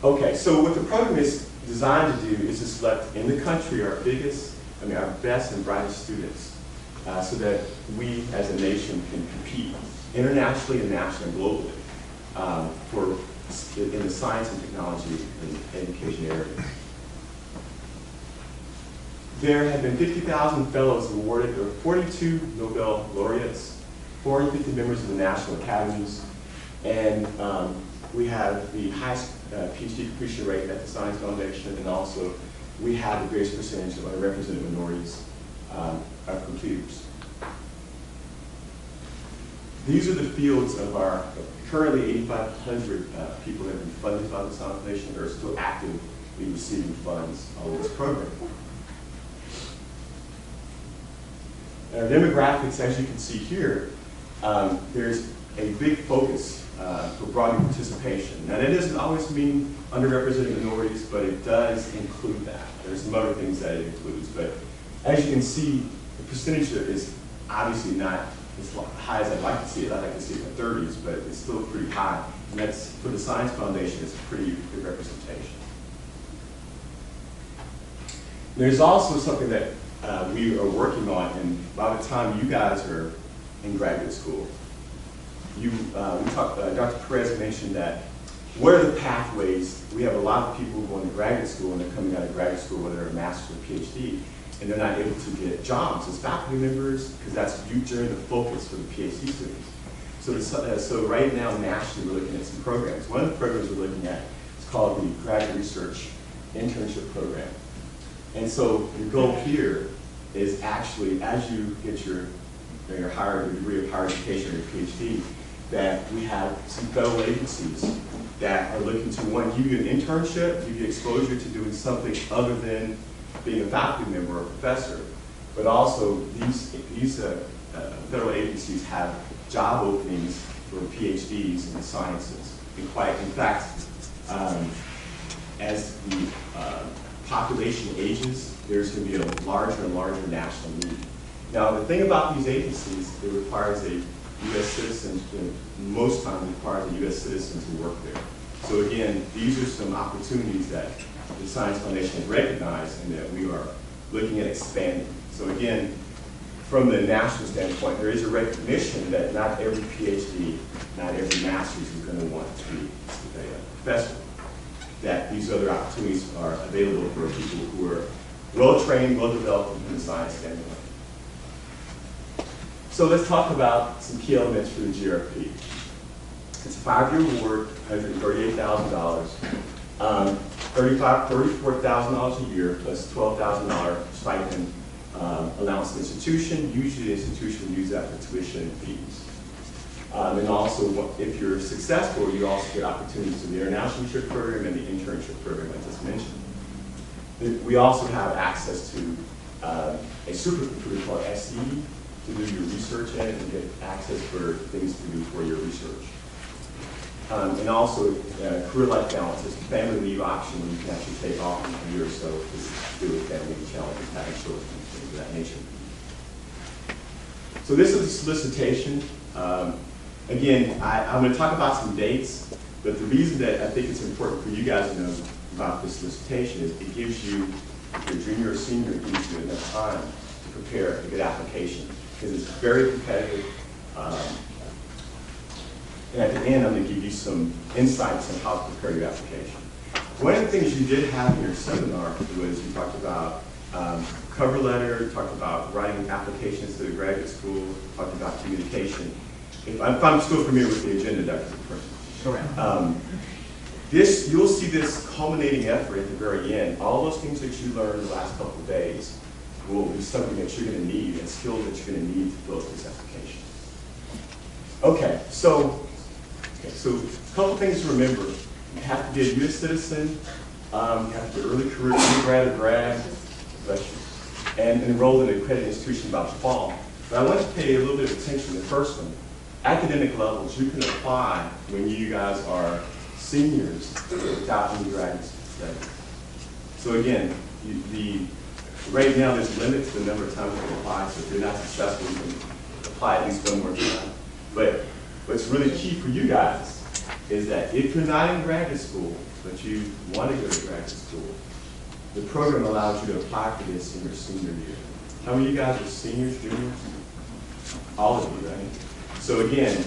Okay, so what the program is designed to do is to select in the country our best and brightest students, so that we as a nation can compete internationally and nationally and globally in the science and technology and education areas. There have been 50,000 fellows awarded. There are 42 Nobel laureates, 450 members of the national academies, and we have the highest PhD completion rate at the Science Foundation, and also we have the greatest percentage of underrepresented minorities of completers. These are the fields of our currently 8,500 people that have been funded by the Science Foundation that are still actively receiving funds on this program. Our demographics, as you can see here, there's a big focus for broadening participation. Now, that doesn't always mean underrepresented minorities, but it does include that. There's some other things that it includes, but as you can see, the percentage is obviously not as high as I'd like to see it. I'd like to see it in the 30s, but it's still pretty high. And that's, for the Science Foundation, it's a pretty good representation. There's also something that we are working on, and by the time you guys are in graduate school, Dr. Perez mentioned that what are the pathways? We have a lot of people going to graduate school, and they're coming out of graduate school, whether they're a master's or PhD, and they're not able to get jobs as faculty members, because that's during the focus for the PhD students. So right now, nationally, we're looking at some programs. One of the programs we're looking at is called the Graduate Research Internship Program. And so the goal here is actually, as you get your degree of higher education or your PhD, that we have some federal agencies that are looking to, one, give you an internship, give you exposure to doing something other than being a faculty member or a professor, but also these federal agencies have job openings for PhDs in the sciences. In fact, as the population ages, there's going to be a larger and larger national need. Now, the thing about these agencies, it requires a U.S. citizen, most times it requires a U.S. citizen to work there. So again, these are some opportunities that the Science Foundation has recognized and that we are looking at expanding. So again, from the national standpoint, there is a recognition that not every PhD, not every master's is going to want to be a professor. That these other opportunities are available for people who are well-trained, well-developed in the science standpoint. So let's talk about some key elements for the GRP. It's a 5-year award, $138,000, $34,000 a year plus $12,000 stipend allowance to the institution. Usually the institution will use that for tuition and fees. And also, if you're successful, you also get opportunities in the international research program and the internship program I just mentioned. We also have access to a supercomputer called SE to do your research in and get access for things to do for your research. And also, career life balance is a family leave option when you can actually take off a year or so to deal with family challenges, having children, things of that nature. So this is a solicitation. Again, I'm going to talk about some dates, but the reason that I think it's important for you guys to know about this solicitation is it gives you, if you're junior or senior, it gives you enough time to prepare a good application, because it's very competitive. And at the end, I'm going to give you some insights on how to prepare your application. One of the things you did have in your seminar was you talked about cover letter, you talked about writing applications to the graduate school, talked about communication. If I'm still familiar with the agenda, Dr. Correct. You'll see this culminating effort at the very end. All those things that you learned the last couple of days will be something that you're going to need and skills that you're going to need to fill out this application. Okay, so a couple things to remember. You have to be a U.S. citizen, you have to be early career undergrad or grad, and enroll in an accredited institution by the fall. But I want to pay a little bit of attention to the first one. Academic levels, you can apply when you guys are seniors without any graduate studies. So again, right now there's a limit to the number of times you can apply, so if you're not successful, you can apply at least one more time. But what's really key for you guys is that if you're not in graduate school, but you want to go to graduate school, the program allows you to apply for this in your senior year. How many of you guys are seniors, juniors? All of you, right? So again,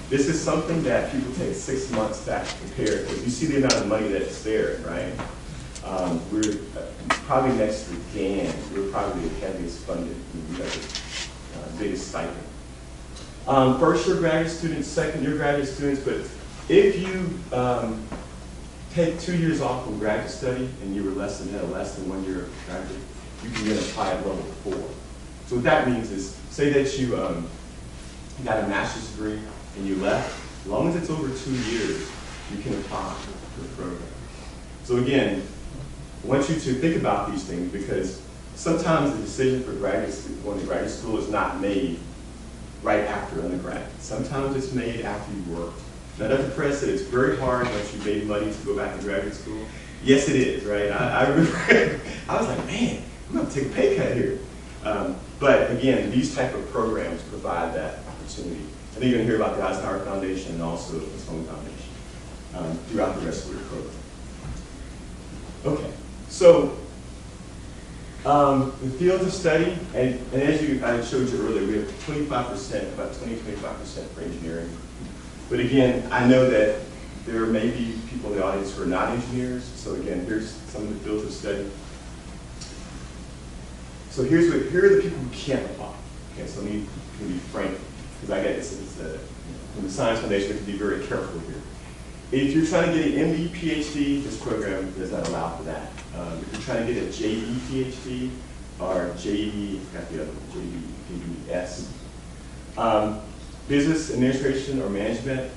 this is something that people take 6 months to actually prepare, because you see the amount of money that's there, right? We're probably next to GAN, we're probably the heaviest funded, we got the biggest stipend. First year graduate students, second year graduate students, but if you take 2 years off from graduate study and you were less than 1 year of graduate, you can then apply at level 4. So what that means is, say that you got a master's degree and you left, as long as it's over 2 years, you can apply for the program. So again, I want you to think about these things, because sometimes the decision for going to graduate school is not made right after undergrad. Sometimes it's made after you work. Now, Dr. Perez said it's very hard once you've made money to go back to graduate school. Yes, it is, right? I remember, I was like, man, I'm going to take a pay cut here. But again, these type of programs provide that opportunity. I think you're going to hear about the Eisenhower Foundation and also the Sloan Foundation throughout the rest of the program. Okay, so the fields of study, and as I showed you earlier, we have 25%, about 20-25% for engineering. But again, I know that there may be people in the audience who are not engineers. So again, here's some of the fields of study. So here are the people who can't apply. Okay, so let me be frank, because I get this from the Science Foundation, we have to be very careful here. If you're trying to get an MD, PhD, this program does not allow for that. If you're trying to get a JD, PhD, or JD, I forgot the other one, JD, PBS. Business administration or management,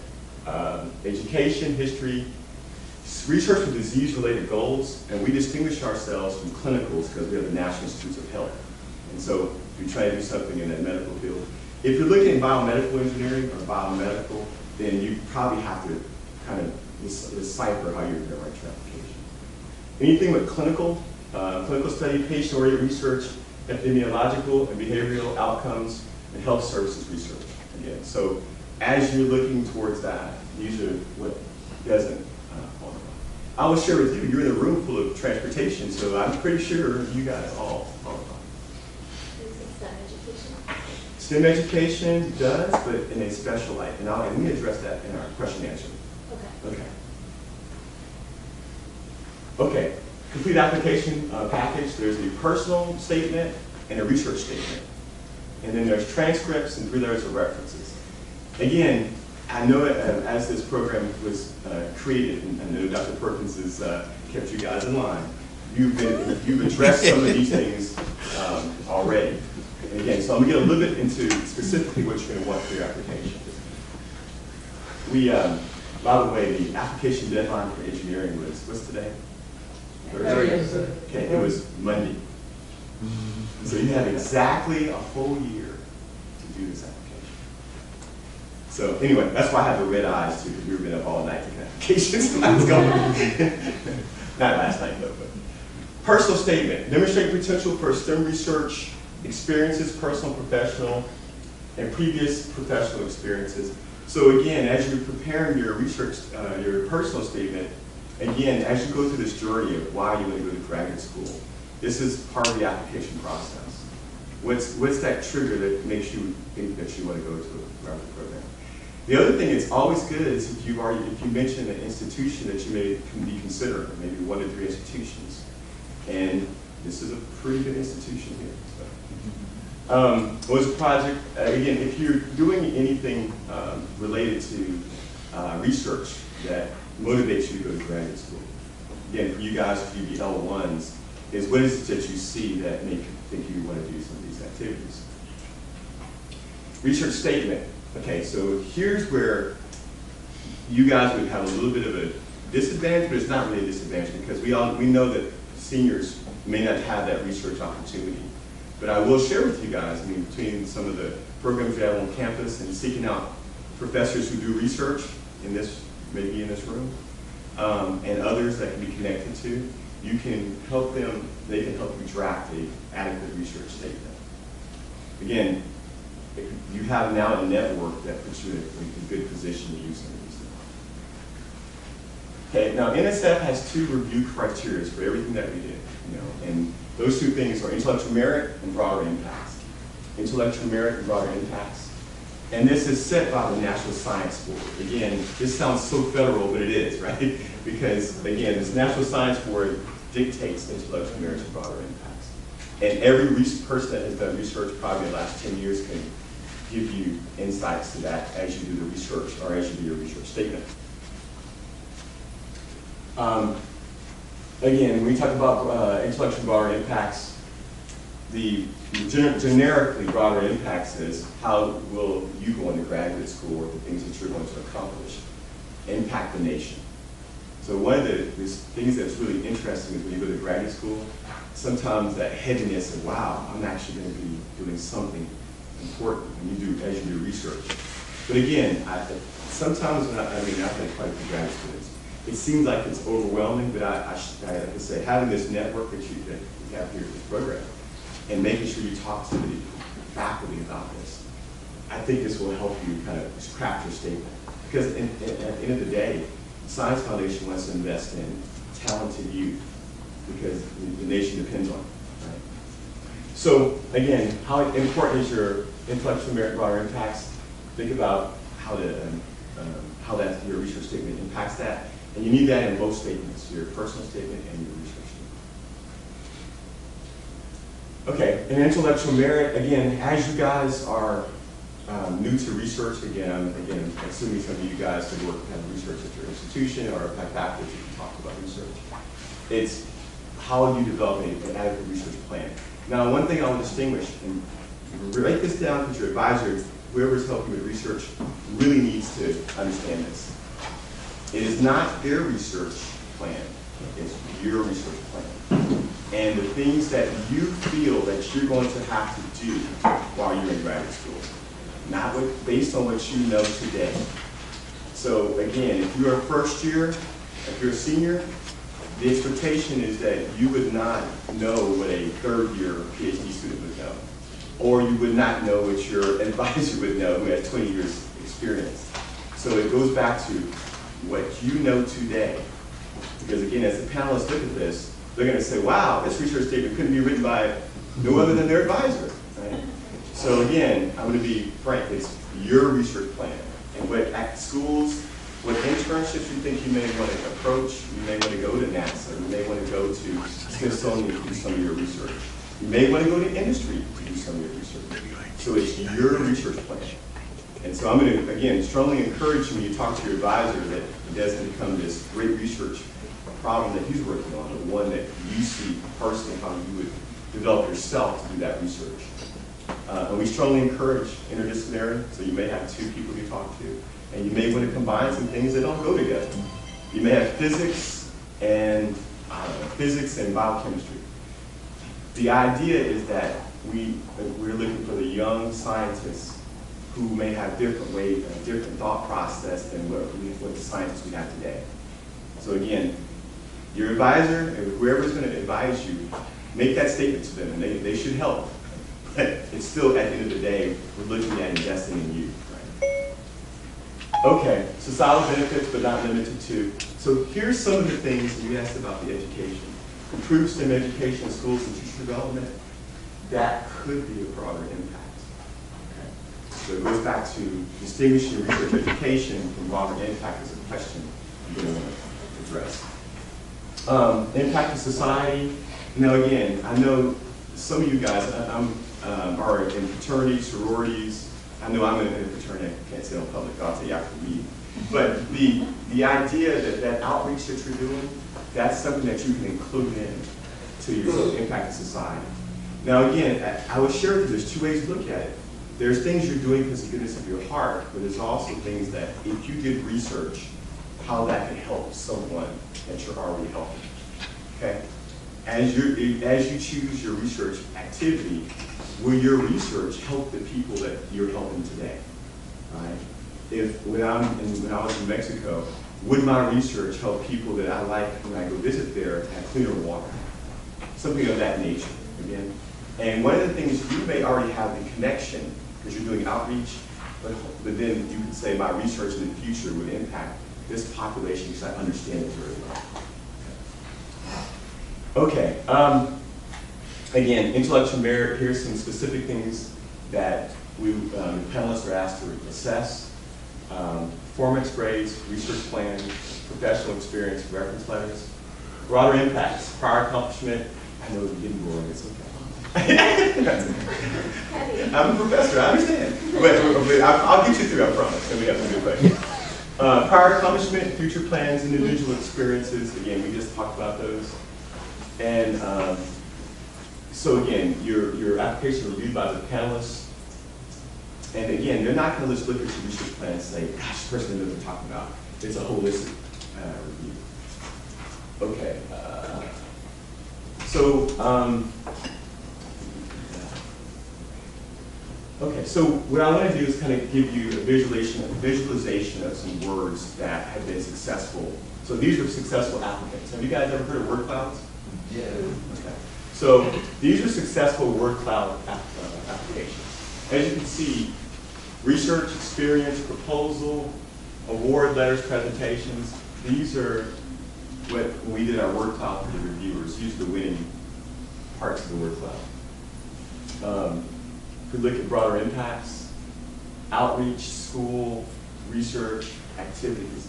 education, history, research for disease-related goals, and we distinguish ourselves from clinicals because we have the National Institutes of Health. And so we try to do something in that medical field. If you're looking at biomedical engineering or biomedical, then you probably have to kind of decipher how you're going to write your application. Anything with clinical study, patient-oriented research, epidemiological and behavioral outcomes, and health services research. Again, so as you're looking towards that, these are what doesn't qualify. I will share with you, you're in a room full of transportation, so I'm pretty sure you guys all qualify. STEM education? STEM education does, but in a special light. And let me address that in our question and answer. Okay. Okay, complete application package. There's a personal statement and a research statement. And then there's transcripts and 3 layers of references. Again, I know as this program was created, and I know Dr. Perkins has kept you guys in line, you've addressed some of these things already. And again, so I'm going to get a little bit into specifically what you're going to want for your application. By the way, the application deadline for engineering was, what's today? Thursday? Okay, it was Monday. So you have exactly a whole year to do this application. So anyway, that's why I have the red eyes too, because we've been up all night taking applications. Let's go. Not last night though, but. Personal statement, demonstrate potential for STEM research experiences, personal, professional, and previous professional experiences. So again, as you're preparing your research, your personal statement, again, as you go through this journey of why you want to go to graduate school, this is part of the application process. What's that trigger that makes you think that you want to go to a graduate program? The other thing that's always good is if you mention an institution that you may be considering, maybe 1 to 3 institutions. And this is a pretty good institution here. So. Was a project, again, if you're doing anything related to research that motivates you to go to graduate school, again, for you guys, if you be L1s, is what is it that you see that make you think you want to do some of these activities? Research statement. Okay, so here's where you guys would have a little bit of a disadvantage, but it's not really a disadvantage because we know that seniors may not have that research opportunity. But I will share with you guys, I mean, between some of the programs we have on campus and seeking out professors who do research in this, maybe in this room, and others that can be connected to, you can help them, they can help you draft an adequate research statement. Again, you have now a network that puts you in a good position to use some of these things. Okay, now NSF has 2 review criteria for everything that we did, and those 2 things are intellectual merit and broader impacts. Intellectual merit and broader impacts. And this is set by the National Science Board. Again, this sounds so federal, but it is, right? Because, again, this National Science Board dictates intellectual merit and broader impacts. And every person that has done research probably in the last 10 years can give you insights to that as you do the research or as you do your research statement. Again, when we talk about intellectual broader impacts, the generically broader impacts is how will you go into graduate school or the things that you're going to accomplish impact the nation. So one of the things that's really interesting is when you go to graduate school, sometimes that heaviness of, wow, I'm actually going to be doing something important when you do, as you do research. But again, sometimes when I've had quite a few graduate students, it seems like it's overwhelming, but I have to say, having this network that you have here at this program, and making sure you talk to the faculty about this, I think this will help you kind of just craft your statement. Because at the end of the day, the Science Foundation wants to invest in talented youth because the nation depends on it, right? So again, how important is your intellectual merit broader impacts? Think about how that your research statement impacts that. And you need that in both statements, your personal statement and your research statement. Okay, and intellectual merit, again, as you guys are new to research, again, assuming some of you guys have research at your institution or have faculty who talk about research, it's how you develop an adequate research plan. Now, one thing I will distinguish, and write this down because your advisor, whoever's helping you with research, really needs to understand this. It is not their research plan, it's your research plan. And the things that you feel that you're going to have to do while you're in graduate school, not based on what you know today. So again, if you're a first year, if you're a senior, the expectation is that you would not know what a third year PhD student would know. Or you would not know what your advisor would know who has 20 years experience. So it goes back to what you know today. Because again, as the panelists look at this, they're going to say, wow, this research statement couldn't be written by no other than their advisor. Right? So again, I'm going to be frank, it's your research plan. And what at schools, what internships you think you may want to approach, you may want to go to NASA, you may want to go to Smithsonian to do some of your research. You may want to go to industry to do some of your research. So it's your research plan. And so I'm going to, again, strongly encourage you when you talk to your advisor that it doesn't become this great research problem that he's working on, but one that you see personally how you would develop yourself to do that research. And we strongly encourage interdisciplinary, so you may have 2 people you talk to, and you may want to combine some things that don't go together. You may have physics and biochemistry. The idea is that we're looking for the young scientists who may have different ways, different thought process than what the scientists we have today. So again, your advisor, and whoever's going to advise you, make that statement to them, and they should help. But it's still, at the end of the day, we're looking at investing in you. Right? Okay, societal benefits, but not limited to. So here's some of the things you asked about the education. Improved STEM education in schools and teacher development, that could be a broader impact. Okay. So it goes back to distinguishing research education from broader impact as a question I'm going to want to address. Impact to society. Now again, I know some of you guys are in fraternities, sororities. I know I'm in a fraternity, I can't say it in public, I'll tell you after the meeting. But the idea that outreach that you're doing, that's something that you can include in to your impact to society. Now again, I would share that there's 2 ways to look at it. There's things you're doing because of the goodness of your heart, but there's also things that if you did research, how that can help someone that you're already helping. Okay? As you choose your research activity, will your research help the people that you're helping today? Right? When I was in Mexico, would my research help people that I like when I go visit there to have cleaner water? Something of that nature, again. And one of the things, you may already have the connection because you're doing outreach, but then you could say my research in the future would impact this population because I understand it very well. Okay. Again, intellectual merit, here's some specific things that we panelists are asked to assess. Performance grades, research plans, professional experience, reference letters. Broader impacts, prior accomplishment. I know it's getting boring, it's okay. I'm a professor, I understand. But I'll get you through, I promise, and we have some good questions. Prior accomplishment, future plans, individual experiences. Again, we just talked about those. And so again, your application is reviewed by the panelists. And again, they're not going to just look at your research plan and say, gosh, this person knows what they're talking about. It's a holistic review. Okay. So what I want to do is kind of give you a visualization of some words that have been successful. So these are successful applicants. Have you guys ever heard of word clouds? Yeah. Okay. So these are successful word cloud applications. As you can see, research, experience, proposal, award letters, presentations. These are what we did our word cloud for the reviewers. These are the winning parts of the word cloud. If we look at broader impacts, outreach, school, research, activities.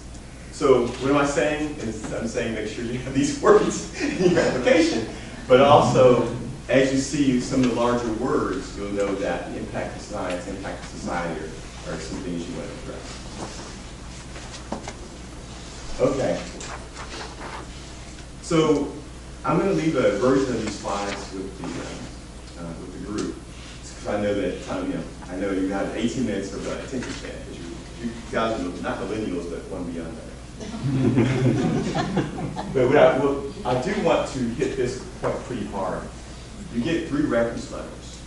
So what am I saying? I'm saying make sure you have these words in your application, but also as you see some of the larger words, you'll know that the impact of science, impact of society are some things you want to address. Okay. So I'm going to leave a version of these slides with the group. Because I know that I know you have 18 minutes of attention span because you guys are not millennials, but one beyond that. But I do want to hit this point pretty hard. You get 3 reference letters.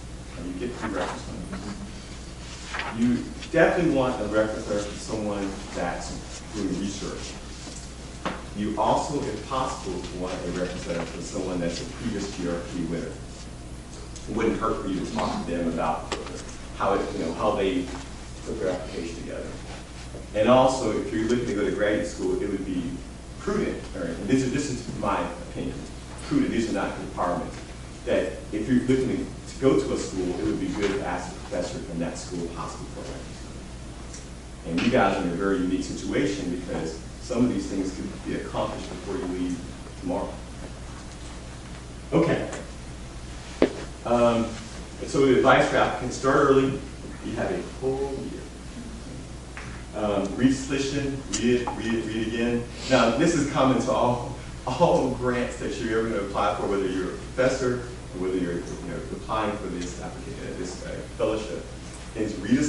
You definitely want a reference letter from someone that's doing research. You also, if possible, want a reference letter from someone that's a previous GRP winner. It wouldn't hurt for you to talk to them about how they put their application together. And also, if you're looking to go to graduate school, it would be prudent, and this is my opinion, prudent, these are not requirements, that if you're looking to go to a school, it would be good to ask a professor from that school possibly for a reference. And you guys are in a very unique situation because some of these things could be accomplished before you leave tomorrow. Okay. So the advice for applicants, start early. You have a whole year. Read solution, read it again. Now, this is common to all grants that you're ever going to apply for, whether you're a professor or whether you're applying for this fellowship. Is read a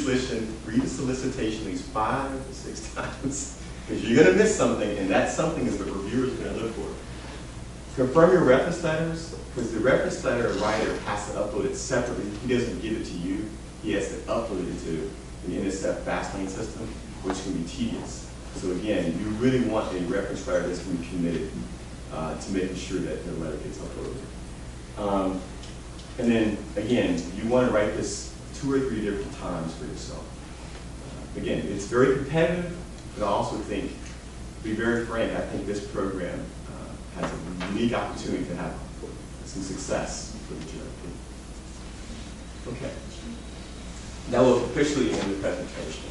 solicitation at least 5 to 6 times because you're going to miss something, and that something is what reviewers are going to look for. Confirm your reference letters, because the reference letter writer has to upload it separately. He doesn't give it to you. He has to upload it to the NSF Fastlane system, which can be tedious. So again, you really want a reference writer that's going to be committed to making sure that the letter gets uploaded. And then again, you want to write this 2 or 3 different times for yourself. Again, it's very competitive, but I also think, to be very frank, I think this program has a unique opportunity to have some success for the GRP. Okay. That will officially end the presentation.